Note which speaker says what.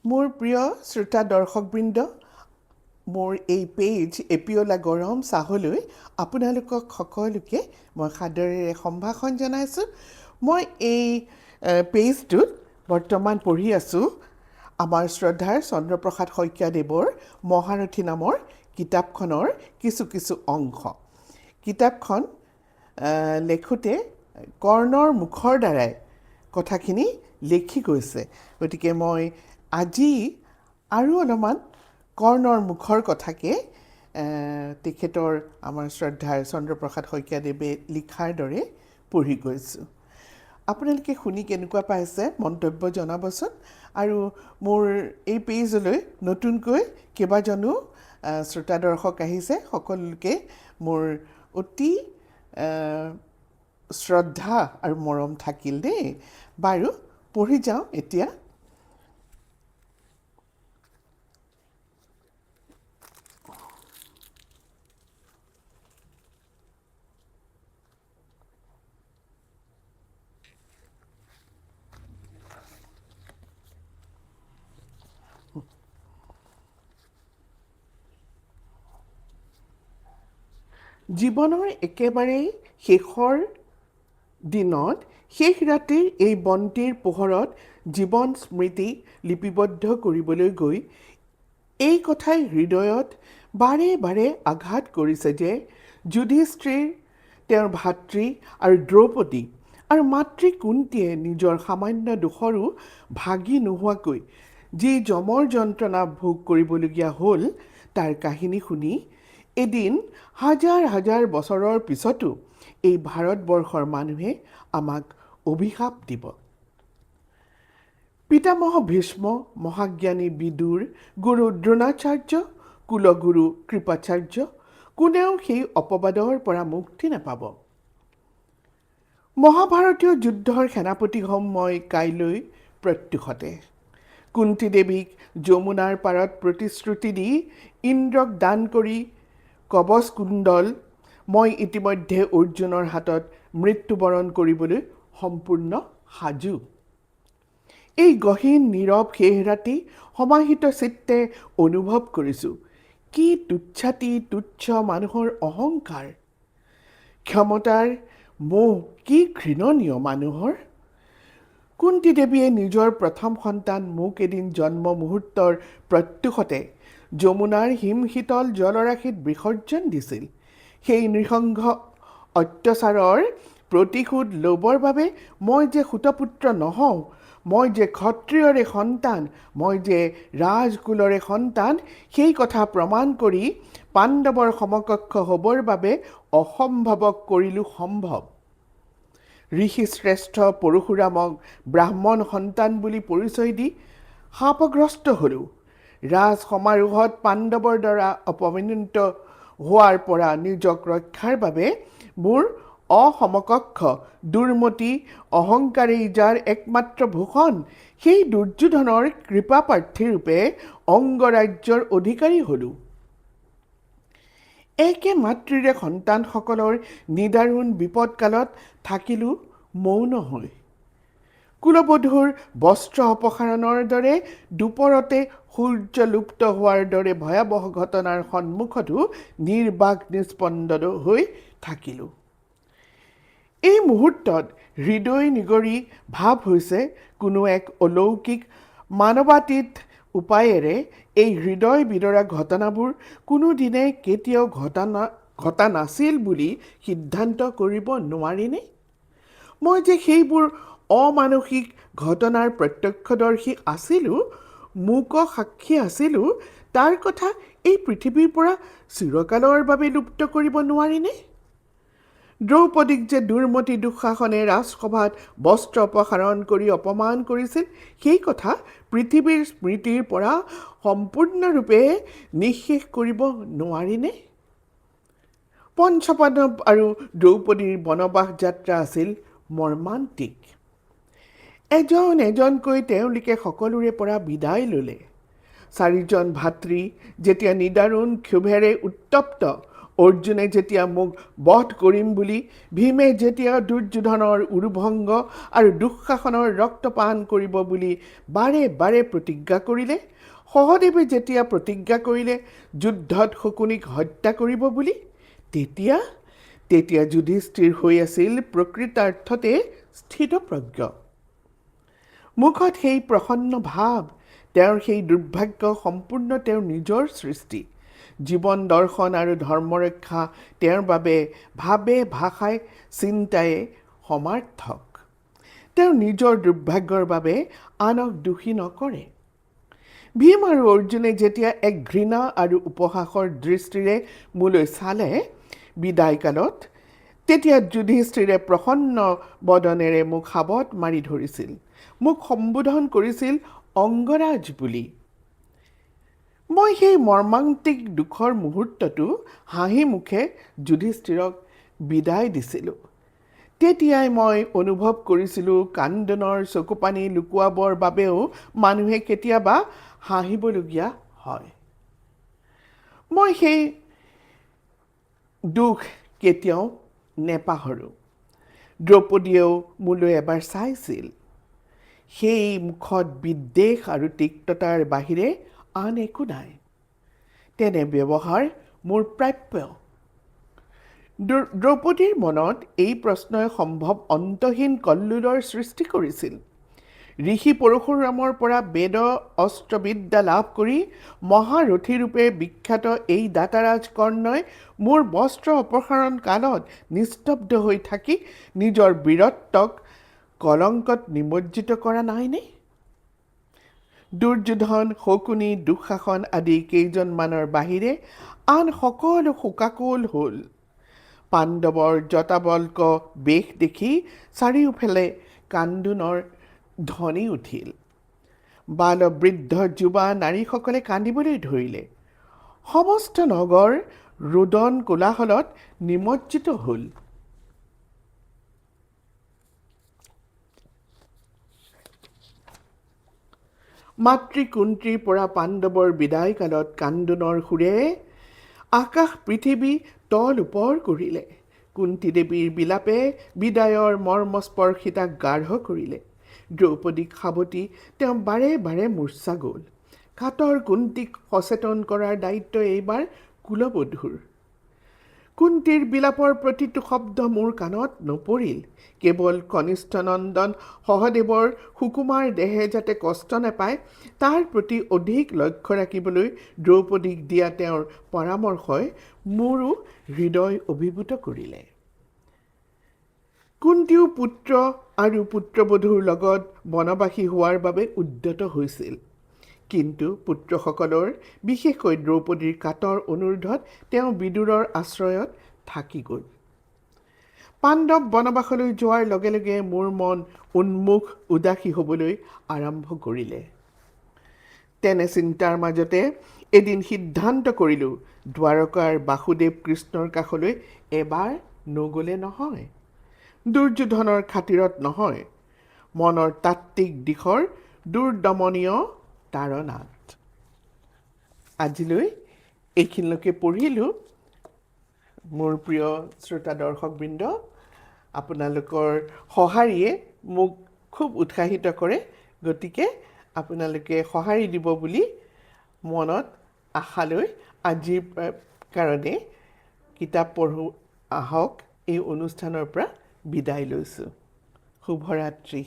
Speaker 1: মোৰ প্ৰিয় শ্ৰোতা দৰ্শকবৃন্দ, মোৰ এই পেজ এপিঅলা গৰম চাহলৈ আপোনালোকক সকলোকে মই সাদৰেৰে সম্ভাষণ জনাইছোঁ। মই এই পেজটোত বৰ্তমান পঢ়ি আছোঁ আমাৰ শ্ৰদ্ধাৰ চন্দ্ৰপ্ৰসাদ শইকীয়াদেৱৰ মহাৰথী নামৰ কিতাপখনৰ কিছু অংশ। কিতাপখন লেখোঁতে কৰ্ণৰ মুখৰ দ্বাৰাই কথাখিনি লিখি গৈছে। গতিকে মই আজি আৰু অলপমান কৰ্ণৰ মুখৰ কথাকে তেখেতৰ আমাৰ শ্ৰদ্ধাৰ চন্দ্ৰপ্ৰসাদ শইকীয়াদেৱে লিখাৰ দৰে পঢ়ি গৈছোঁ। আপোনালোকে শুনি কেনেকুৱা পাইছে মন্তব্য জনাবচোন। আৰু মোৰ এই পেজলৈ নতুনকৈ কেইবাজনো শ্ৰোতা দৰ্শক আহিছে। সকলোকে মোৰ অতি শ্ৰদ্ধা আৰু মৰম থাকিল দেই। বাৰু পঢ়ি যাওঁ এতিয়া। জীৱনৰ একেবাৰে শেষৰ দিনত শেষ ৰাতিৰ এই বন্তিৰ পোহৰত জীৱন স্মৃতি লিপিবদ্ধ কৰিবলৈ গৈ এই কথাই হৃদয়ত বাৰে বাৰে আঘাত কৰিছে যে যুধিষ্ঠিৰ, তেওঁৰ ভাতৃ আৰু দ্ৰৌপদী আৰু মাতৃ কুন্তীয়ে নিজৰ সামান্য দোষৰো ভাগি নোহোৱাকৈ যি যমৰ যন্ত্ৰণা ভোগ কৰিবলগীয়া হ'ল তাৰ কাহিনী শুনি এদিন হাজাৰ হাজাৰ বছৰৰ পিছতো এই ভাৰতবৰ্ষৰ মানুহে আমাক অভিশাপ দিব। পিতামহ ভীষ্ম, মহাজ্ঞানী বিদুৰ, গুৰু দ্ৰোণাচাৰ্য, কুলগুৰু কৃপাচাৰ্য কোনেও সেই অপবাদৰ পৰা মুক্তি নাপাব। মহাভাৰতীয় যুদ্ধৰ সেনাপতি হ'ম মই কাইলৈ প্ৰত্যুষতে। কুন্তী দেৱীক যমুনাৰ পাৰত প্ৰতিশ্ৰুতি দি ইন্দ্ৰক দান কৰি কবচ কুণ্ডল মই ইতিমধ্যে অৰ্জুনৰ হাতত মৃত্যুবৰণ কৰিবলৈ সম্পূৰ্ণ সাজু। এই গহীন নীৰৱ শেষ ৰাতি সমাহিত চিত্তে অনুভৱ কৰিছোঁ কি তুচ্ছাতি তুচ্ছ মানুহৰ অহংকাৰ, ক্ষমতাৰ মোহ কি ঘৃণনীয় মানুহৰ। কুন্তী দেৱীয়ে নিজৰ প্ৰথম সন্তান মোক এদিন জন্ম মুহূৰ্তৰ প্ৰত্যুষতে যমুনাৰ হিমশীতল জলৰাশিত বিসৰ্জন দিছিল। সেই নৃশংস অত্যাচাৰৰ প্ৰতিশোধ ল'বৰ বাবে মই যে সুতপুত্ৰ নহওঁ, মই যে ক্ষত্ৰিয়ৰে সন্তান, মই যে ৰাজকুলৰে সন্তান, সেই কথা প্ৰমাণ কৰি পাণ্ডৱৰ সমকক্ষ হ'বৰ বাবে অসম্ভৱক কৰিলোঁ সম্ভৱ। ঋষিশ্ৰেষ্ঠ পৰশুৰামক ব্ৰাহ্মণ সন্তান বুলি পৰিচয় দি শাপগ্ৰস্ত হ'লোঁ। ৰাজ সমাৰোহত পাণ্ডৱৰ দ্বাৰা অপমানিত হোৱাৰ পৰা নিজক ৰক্ষাৰ বাবে মোৰ অসমকক্ষ দুৰ্মতি অহংকাৰেই যাৰ একমাত্ৰ ভূষণ, সেই দুৰ্যোধনৰ কৃপাপ্ৰাৰ্থীৰূপে অংগৰাজ্যৰ অধিকাৰী হ'লোঁ। একে মাতৃৰে সন্তানসকলৰ নিদাৰুণ বিপদকালত থাকিলোঁ মৌন হৈ। কুলবধূৰ বস্ত্ৰ অপসাৰণৰ দৰে দুপৰতে সূৰ্য লুপ্ত হোৱাৰ দৰে ভয়াৱহ ঘটনাৰ সন্মুখতো নিৰ্বাক নিস্পন্দ হৈ থাকিলোঁ। এই মুহূৰ্তত হৃদয় নিগৰি ভাৱ হৈছে কোনো এক অলৌকিক মানৱাতীত উপায়েৰে এই হৃদয় বিদৰা ঘটনাবোৰ কোনোদিনে কেতিয়াও ঘটা নাছিল বুলি সিদ্ধান্ত কৰিব নোৱাৰিনে? মই যে সেইবোৰ অমানসিক ঘটনাৰ প্ৰত্যক্ষদৰ্শী আছিলোঁ, মূক সাক্ষী আছিলোঁ, তাৰ কথা এই পৃথিৱীৰ পৰা চিৰকালৰ বাবে লুপ্ত কৰিব নোৱাৰিনে? দ্ৰৌপদীক যে দুৰ্মতি দুঃশাসনে ৰাজসভাত বস্ত্ৰ অপসাৰণ কৰি অপমান কৰিছিল, সেই কথা পৃথিৱীৰ স্মৃতিৰ পৰা সম্পূৰ্ণৰূপে নিঃশেষ কৰিব নোৱাৰিনে? পঞ্চপাণ্ডৱ আৰু দ্ৰৌপদীৰ বনবাস যাত্ৰা আছিল মৰ্মান্তিক। এজন এজনকৈ তেওঁলোকে সকলোৰে পৰা বিদায় ল'লে। চাৰিজন ভাতৃ যেতিয়া নিদাৰুণ ক্ষোভেৰে উত্তপ্ত অৰ্জুনে যেতিয়া মোক বধ কৰিম বুলি, ভীমে যেতিয়া দুৰ্যোধনৰ উৰুভংগ আৰু দুঃশাসনৰ ৰক্তপান কৰিব বুলি বাৰে বাৰে প্ৰতিজ্ঞা কৰিলে, সহদেৱে যেতিয়া প্ৰতিজ্ঞা কৰিলে যুদ্ধত শকুনিক হত্যা কৰিব বুলি, তেতিয়া যুধিষ্ঠিৰ হৈ আছিল প্ৰকৃতাৰ্থতে স্থিতপ্ৰজ্ঞ। মুখত সেই প্ৰসন্ন ভাৱ, তেওঁৰ সেই দুৰ্ভাগ্য সম্পূৰ্ণ তেওঁৰ নিজৰ সৃষ্টি। জীৱন দৰ্শন আৰু ধৰ্মৰক্ষা তেওঁৰ বাবে ভাৱে ভাষাই চিন্তাই সমাৰ্থক। তেওঁ নিজৰ দুৰ্ভাগ্যৰ বাবে আনক দোষী নকৰে। ভীম আৰু অৰ্জুনে যেতিয়া এক ঘৃণা আৰু উপহাসৰ দৃষ্টিৰে মোলৈ চালে বিদায়কালত, তেতিয়া যুধিষ্ঠিৰে প্ৰসন্ন বদনেৰে মোক সাবট মাৰি ধৰিছিল, মোক সম্বোধন কৰিছিল অংগৰাজ বুলি। মই সেই মৰ্মান্তিক দুখৰ মুহূৰ্তটো হাঁহি মুখে যুধিষ্ঠিৰক বিদায় দিছিলোঁ। তেতিয়াই মই অনুভৱ কৰিছিলোঁ কান্দোনৰ চকুপানী লুকুৱাবৰ বাবেও মানুহে কেতিয়াবা হাঁহিবলগীয়া হয়। মই সেই দুখ কেতিয়াও নেপাহৰোঁ। দ্ৰৌপদীয়েও মোলৈ এবাৰ চাইছিল। সেই মুখত বিদ্বেষ আৰু তিক্ততাৰ বাহিৰে আন একো নাই। তেনে ব্যৱহাৰ মোৰ প্ৰাপ্য। দ্ৰৌপদীৰ মনত এই প্ৰশ্নই সম্ভৱ অন্তহীন কল্লোলৰ সৃষ্টি কৰিছিল। ঋষি পৰশুৰামৰ পৰা বেদ অস্ত্ৰবিদ্যা লাভ কৰি মহাৰথীৰূপে বিখ্যাত এই দাতাৰাজ কৰ্ণই মোৰ বস্ত্ৰ অপসাৰণ কালত নিস্তব্ধ হৈ থাকি নিজৰ বীৰত্বক কলংকত নিমজ্জিত কৰা নাইনে? দুৰ্যোধন, শকুনি, দুঃশাসন আদি কেইজনমানৰ বাহিৰে আন সকলো শোকাকুল হ'ল। পাণ্ডৱৰ জটাবল্ক বেশ দেখি চাৰিওফালে কান্দোনৰ ধ্বনি উঠিল। বাল বৃদ্ধ যুৱা নাৰীসকলে কান্দিবলৈ ধৰিলে। সমস্ত নগৰ ৰোদন কোলাহলত নিমজ্জিত হ'ল। মাতৃ কুন্তীৰ পৰা পাণ্ডৱৰ বিদায় কালত কান্দোনৰ সুৰে আকাশ পৃথিৱী তল ওপৰ কৰিলে। কুন্তী দেৱীৰ বিলাপে বিদায়ৰ মৰ্মস্পৰ্শিতাক গাঢ় কৰিলে। দ্ৰৌপদীক সাৱটি তেওঁ বাৰে বাৰে মূৰ্ছা গ'ল। কাতৰ কুন্তীক সচেতন কৰাৰ দায়িত্ব এইবাৰ কুলবধূৰ। কুন্তীৰ বিলাপৰ প্ৰতিটো শব্দ মোৰ কাণত নপৰিল। কেৱল কনিষ্ঠ নন্দন সহদেৱৰ সুকুমাৰ দেহে যাতে কষ্ট নাপায় তাৰ প্ৰতি অধিক লক্ষ্য ৰাখিবলৈ দ্ৰৌপদীক দিয়া তেওঁৰ পৰামৰ্শই মোৰো হৃদয় অভিভূত কৰিলে। কুন্তীও পুত্ৰ আৰু পুত্ৰবধূৰ লগত বনবাসী হোৱাৰ বাবে উদ্যত হৈছিল। কিন্তু পুত্ৰসকলৰ, বিশেষকৈ দ্ৰৌপদীৰ কাতৰ অনুৰোধত তেওঁ বিদুৰৰ আশ্ৰয়ত থাকি গ'ল। পাণ্ডৱ বনবাসলৈ যোৱাৰ লগে লগে মোৰ মন উন্মুখ উদাসী হ'বলৈ আৰম্ভ কৰিলে। তেনে চিন্তাৰ মাজতে এদিন সিদ্ধান্ত কৰিলোঁ দ্বাৰকাৰ বাসুদেৱ কৃষ্ণৰ কাষলৈ এবাৰ নগ'লে নহয়। দুৰ্যোধনৰ খাতিৰত নহয়, মনৰ তাত্ত্বিক দিশৰ দুৰ্দমনীয় তাৰণাত। আজিলৈ এইখিনিলৈকে পঢ়িলোঁ। মোৰ প্ৰিয় শ্ৰোতা দৰ্শকবৃন্দ, আপোনালোকৰ সঁহাৰিয়ে মোক খুব উৎসাহিত কৰে। গতিকে আপোনালোকে সঁহাৰি দিব বুলি মনত আশা লৈ আজিৰ কাৰণে কিতাপ পঢ়োঁ আহক এই অনুষ্ঠানৰ পৰা বিদায় লৈছোঁ। শুভৰাত্ৰি।